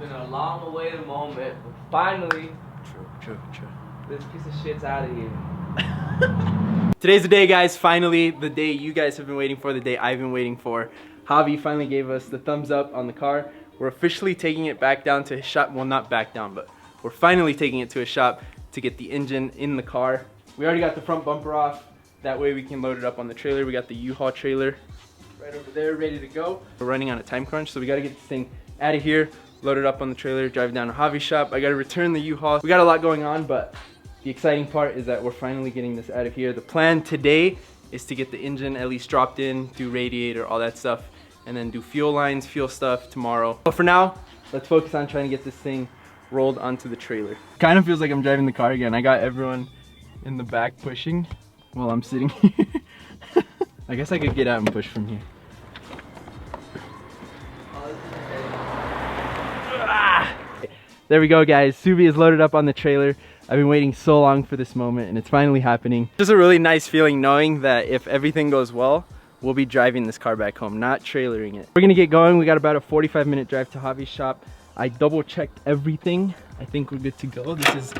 been a long awaited moment, but finally, True. this piece of shit's out of here. Today's the day, guys. Finally, the day you guys have been waiting for, the day I've been waiting for. Javi finally gave us the thumbs up on the car. We're officially taking it back down to his shop. Well, not back down, but we're finally taking it to his shop to get the engine in the car. We already got the front bumper off. That way we can load it up on the trailer. We got the U-Haul trailer right over there, ready to go. We're running on a time crunch, so we gotta get this thing out of here, load it up on the trailer, drive down to Javi's shop. I gotta return the U-Haul. We got a lot going on, but the exciting part is that we're finally getting this out of here. The plan today is to get the engine at least dropped in, do radiator, all that stuff, and then do fuel lines, fuel stuff tomorrow. But for now, let's focus on trying to get this thing rolled onto the trailer. Kind of feels like I'm driving the car again. I got everyone in the back pushing while I'm sitting here. I guess I could get out and push from here. There we go, guys. Subi is loaded up on the trailer. I've been waiting so long for this moment, and it's finally happening. Just a really nice feeling knowing that if everything goes well, we'll be driving this car back home, not trailering it. We're gonna get going. We got about a 45-minute drive to Javi's shop. I double checked everything. I think we're good to go. This is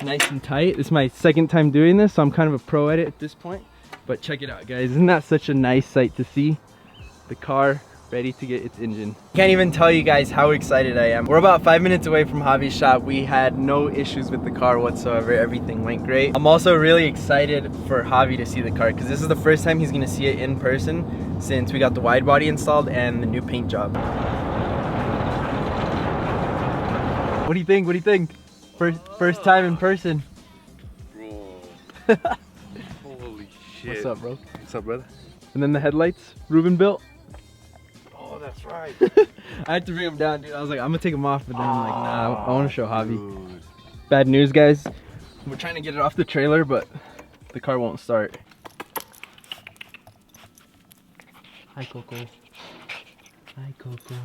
nice and tight. This is my second time doing this, so I'm kind of a pro at it at this point. But check it out, guys. Isn't that such a nice sight to see? The car ready to get its engine. Can't even tell you guys how excited I am. We're about 5 minutes away from Javi's shop. We had no issues with the car whatsoever. Everything went great. I'm also really excited for Javi to see the car because this is the first time he's gonna see it in person since we got the wide body installed and the new paint job. What do you think? What do you think? First time in person. Bro. Holy shit. What's up, bro? What's up, brother? And then the headlights, Ruben built. Oh, that's right. I had to bring them down, dude. I was like, I'm gonna take them off, but then I'm like, nah, I want to show Javi. Dude. Bad news, guys. We're trying to get it off the trailer, but the car won't start. Hi, Coco. Hi, Coco.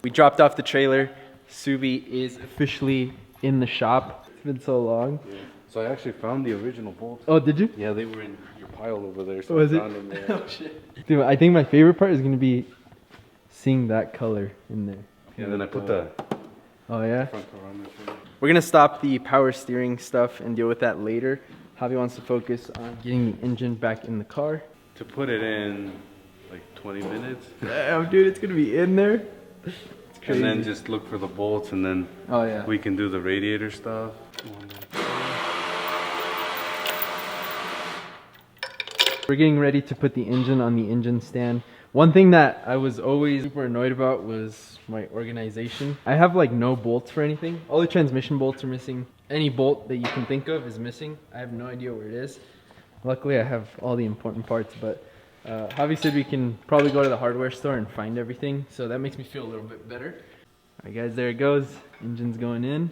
We dropped off the trailer. Subi is officially in the shop. It's been so long. Yeah. So I actually found the original bolts. Oh, did you? Yeah, they were in your pile over there. So Was I it? found them there. Oh shit. Dude, I think my favorite part is gonna be seeing that color in there. Yeah, then I put the Oh yeah? front car on there. We're gonna stop the power steering stuff and deal with that later. Javi wants to focus on getting the engine back in the car. To put it in like 20 minutes. Damn, dude, it's gonna be in there. It's crazy. And then just look for the bolts and then Oh yeah. we can do the radiator stuff. We're getting ready to put the engine on the engine stand. One thing that I was always super annoyed about was my organization. I have like no bolts for anything. All the transmission bolts are missing. Any bolt that you can think of is missing. I have no idea where it is. Luckily I have all the important parts, but Javi said we can probably go to the hardware store and find everything. So that makes me feel a little bit better. All right guys, there it goes. Engine's going in.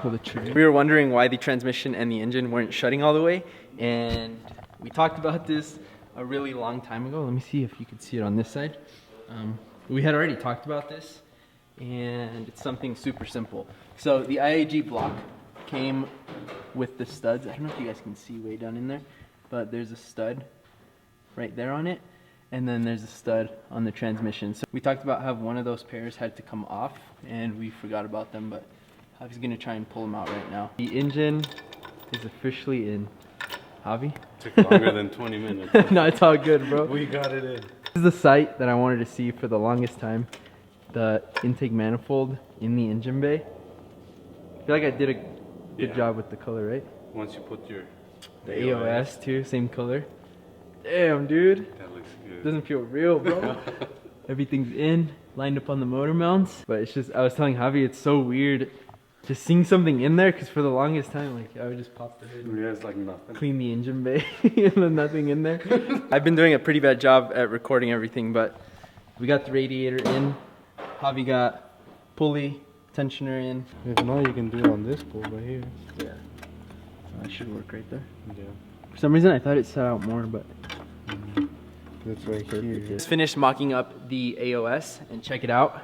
Pull the trigger. We were wondering why the transmission and the engine weren't shutting all the way, and we talked about this a really long time ago. Let me see if you can see it on this side. We had already talked about this, and it's something super simple. So the IAG block came with the studs. I don't know if you guys can see way down in there, but there's a stud right there on it, and then there's a stud on the transmission. So we talked about how one of those pairs had to come off, and we forgot about them, but Javi's gonna try and pull them out right now. The engine is officially in. Javi? Took longer than 20 minutes. No, it's all good, bro. We got it in. This is the sight that I wanted to see for the longest time. The intake manifold in the engine bay. I feel like I did a good job with the color, right? Once you put your The AOS too, same color. Damn, dude. That looks good. Doesn't feel real, bro. Everything's in, lined up on the motor mounts. But it's just, I was telling Javi, it's so weird just seeing something in there, because for the longest time, like, I would just pop the hood. Yeah, it's like nothing. Clean the engine bay and then nothing in there. I've been doing a pretty bad job at recording everything, but we got the radiator in. Javi got pulley, tensioner in. If not, you can do it on this bolt right here. Yeah. That should work right there. Yeah. For some reason, I thought it set out more, but That's right here. just finished mocking up the AOS, and check it out.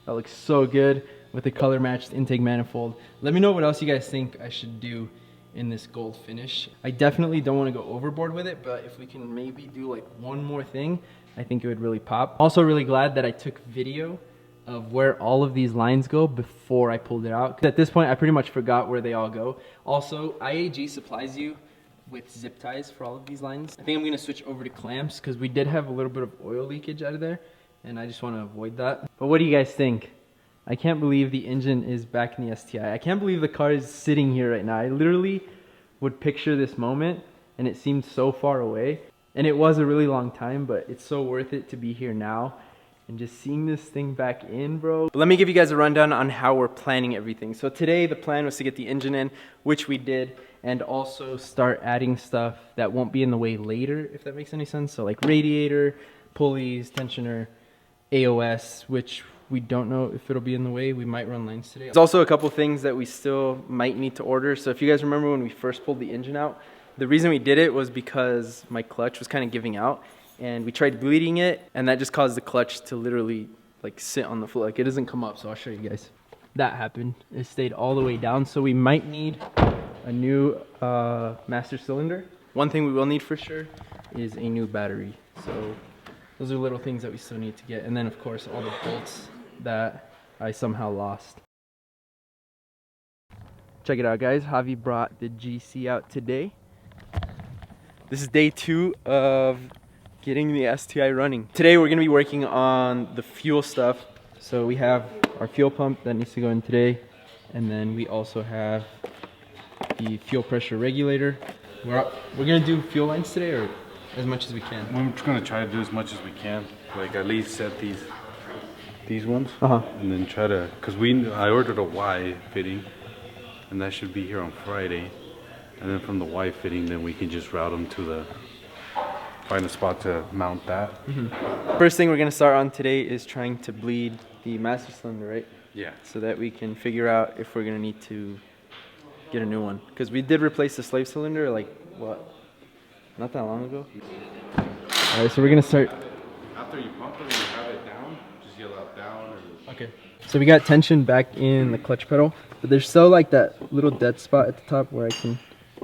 That looks so good with the color matched intake manifold. Let me know what else you guys think I should do in this gold finish. I definitely don't want to go overboard with it, but if we can maybe do like one more thing, I think it would really pop. Also really glad that I took video of where all of these lines go before I pulled it out. At this point, I pretty much forgot where they all go. Also, IAG supplies you with zip ties for all of these lines. I think I'm gonna switch over to clamps because we did have a little bit of oil leakage out of there, and I just want to avoid that. But what do you guys think? I can't believe the engine is back in the STI. I can't believe the car is sitting here right now. I literally would picture this moment, and it seemed so far away. And it was a really long time, but it's so worth it to be here now. And just seeing this thing back in, bro. Let me give you guys a rundown on how we're planning everything. So today, the plan was to get the engine in, which we did, and also start adding stuff that won't be in the way later, if that makes any sense. So like radiator, pulleys, tensioner, AOS, which we don't know if it'll be in the way. We might run lines today. There's also a couple things that we still might need to order. So if you guys remember when we first pulled the engine out, the reason we did it was because my clutch was kind of giving out, and we tried bleeding it, and that just caused the clutch to literally like sit on the floor. Like it doesn't come up, so I'll show you guys. That happened. It stayed all the way down, so we might need a new master cylinder. One thing we will need for sure is a new battery. So those are little things that we still need to get. And then of course all the bolts that I somehow lost. Check it out, guys. Javi brought the GC out today. This is day 2 of getting the STI running. Today we're gonna be working on the fuel stuff. So we have our fuel pump that needs to go in today, and then we also have the fuel pressure regulator. We're gonna do fuel lines today, or as much as we can. I'm just gonna try to do as much as we can. Like at least set these ones, and then try to, cause I ordered a Y fitting, and that should be here on Friday. And then from the Y fitting, then we can just route them to find a spot to mount that. First thing we're gonna start on today is trying to bleed the master cylinder, right? Yeah. So that we can figure out if we're gonna need to get a new one. Because we did replace the slave cylinder like, what, not that long ago? Alright, so we're gonna start. After you pump it and you have it down, just yell out down. Okay. So we got tension back in the clutch pedal, but there's still like that little dead spot at the top where I can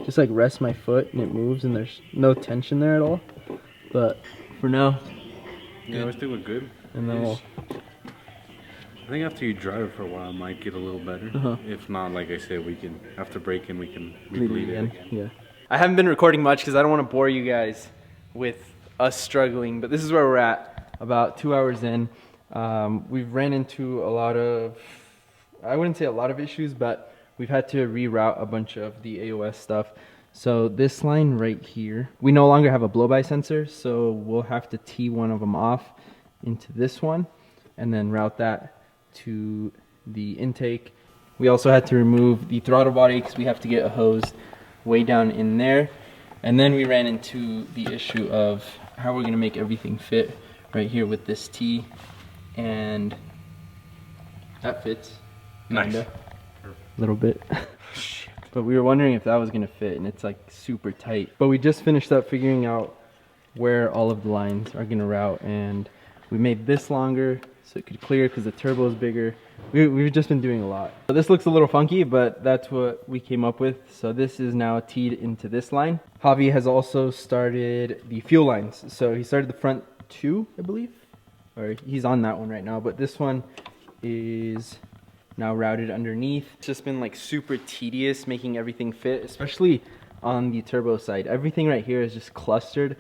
just like rest my foot and it moves, and there's no tension there at all. But for now, yeah, everything went good. And then we'll, I think after you drive it for a while, it might get a little better. If not, like I said, we can, after braking, we can bleed it again. Yeah. I haven't been recording much because I don't want to bore you guys with us struggling, but this is where we're at, about 2 hours in. We've ran into a lot of, I wouldn't say a lot of issues, but we've had to reroute a bunch of the AOS stuff. So this line right here, we no longer have a blow-by sensor, so we'll have to tee one of them off into this one and then route that to the intake. We also had to remove the throttle body because we have to get a hose way down in there. And then we ran into the issue of how we're gonna make everything fit right here with this T, and that fits. Kinda. Nice. A little bit. But we were wondering if that was gonna fit, and it's like super tight. But we just finished up figuring out where all of the lines are gonna route, and we made this longer so it could clear because the turbo is bigger. We've just been doing a lot. So this looks a little funky, but that's what we came up with. So this is now teed into this line. Javi has also started the fuel lines. So he started the front 2, I believe, or he's on that one right now, but this one is now routed underneath. It's just been like super tedious making everything fit, especially on the turbo side. Everything right here is just clustered.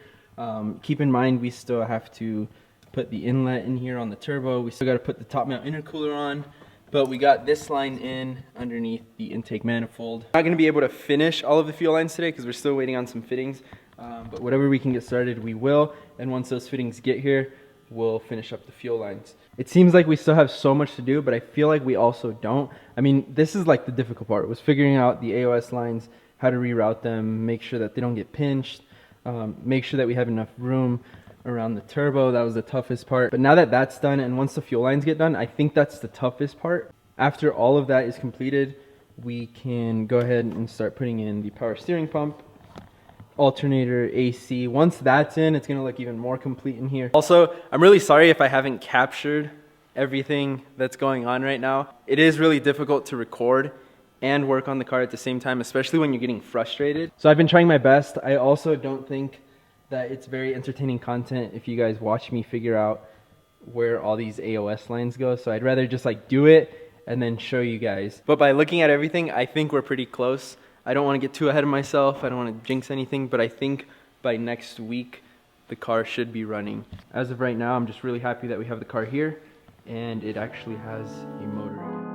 Keep in mind, we still have to put the inlet in here on the turbo. We still got to put the top mount intercooler on, but we got this line in underneath the intake manifold. Not going to be able to finish all of the fuel lines today because we're still waiting on some fittings, but whatever we can get started, we will. And once those fittings get here, we'll finish up the fuel lines. It seems like we still have so much to do, but I feel like we also don't. I mean, this is like the difficult part, was figuring out the AOS lines, how to reroute them, make sure that they don't get pinched, make sure that we have enough room around the turbo. That was the toughest part. But now that that's done, and once the fuel lines get done, I think that's the toughest part. After all of that is completed, we can go ahead and start putting in the power steering pump, alternator, AC. Once that's in, it's gonna look even more complete in here. Also, I'm really sorry if I haven't captured everything that's going on right now. It is really difficult to record and work on the car at the same time, especially when you're getting frustrated. So I've been trying my best. I also don't think that it's very entertaining content if you guys watch me figure out where all these AOS lines go. So I'd rather just like do it and then show you guys. But by looking at everything, I think we're pretty close. I don't want to get too ahead of myself. I don't want to jinx anything, but I think by next week, the car should be running. As of right now, I'm just really happy that we have the car here and it actually has a motor in it.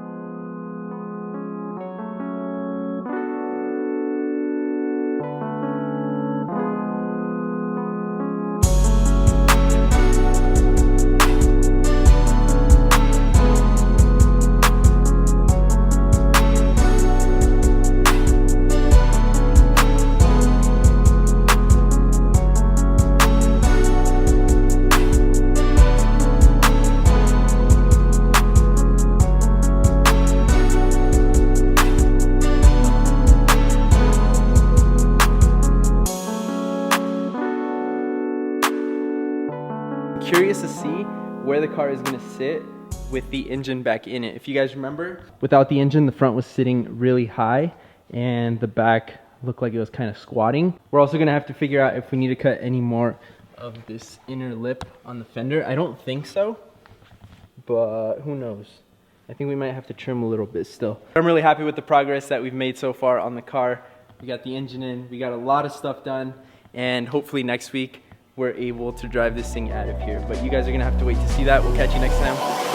Curious to see where the car is going to sit with the engine back in it. If you guys remember, without the engine, the front was sitting really high and the back looked like it was kind of squatting. We're also going to have to figure out if we need to cut any more of this inner lip on the fender. I don't think so, but who knows? I think we might have to trim a little bit still. I'm really happy with the progress that we've made so far on the car. We got the engine in, we got a lot of stuff done, and hopefully next week we're able to drive this thing out of here. But you guys are gonna have to wait to see that. We'll catch you next time.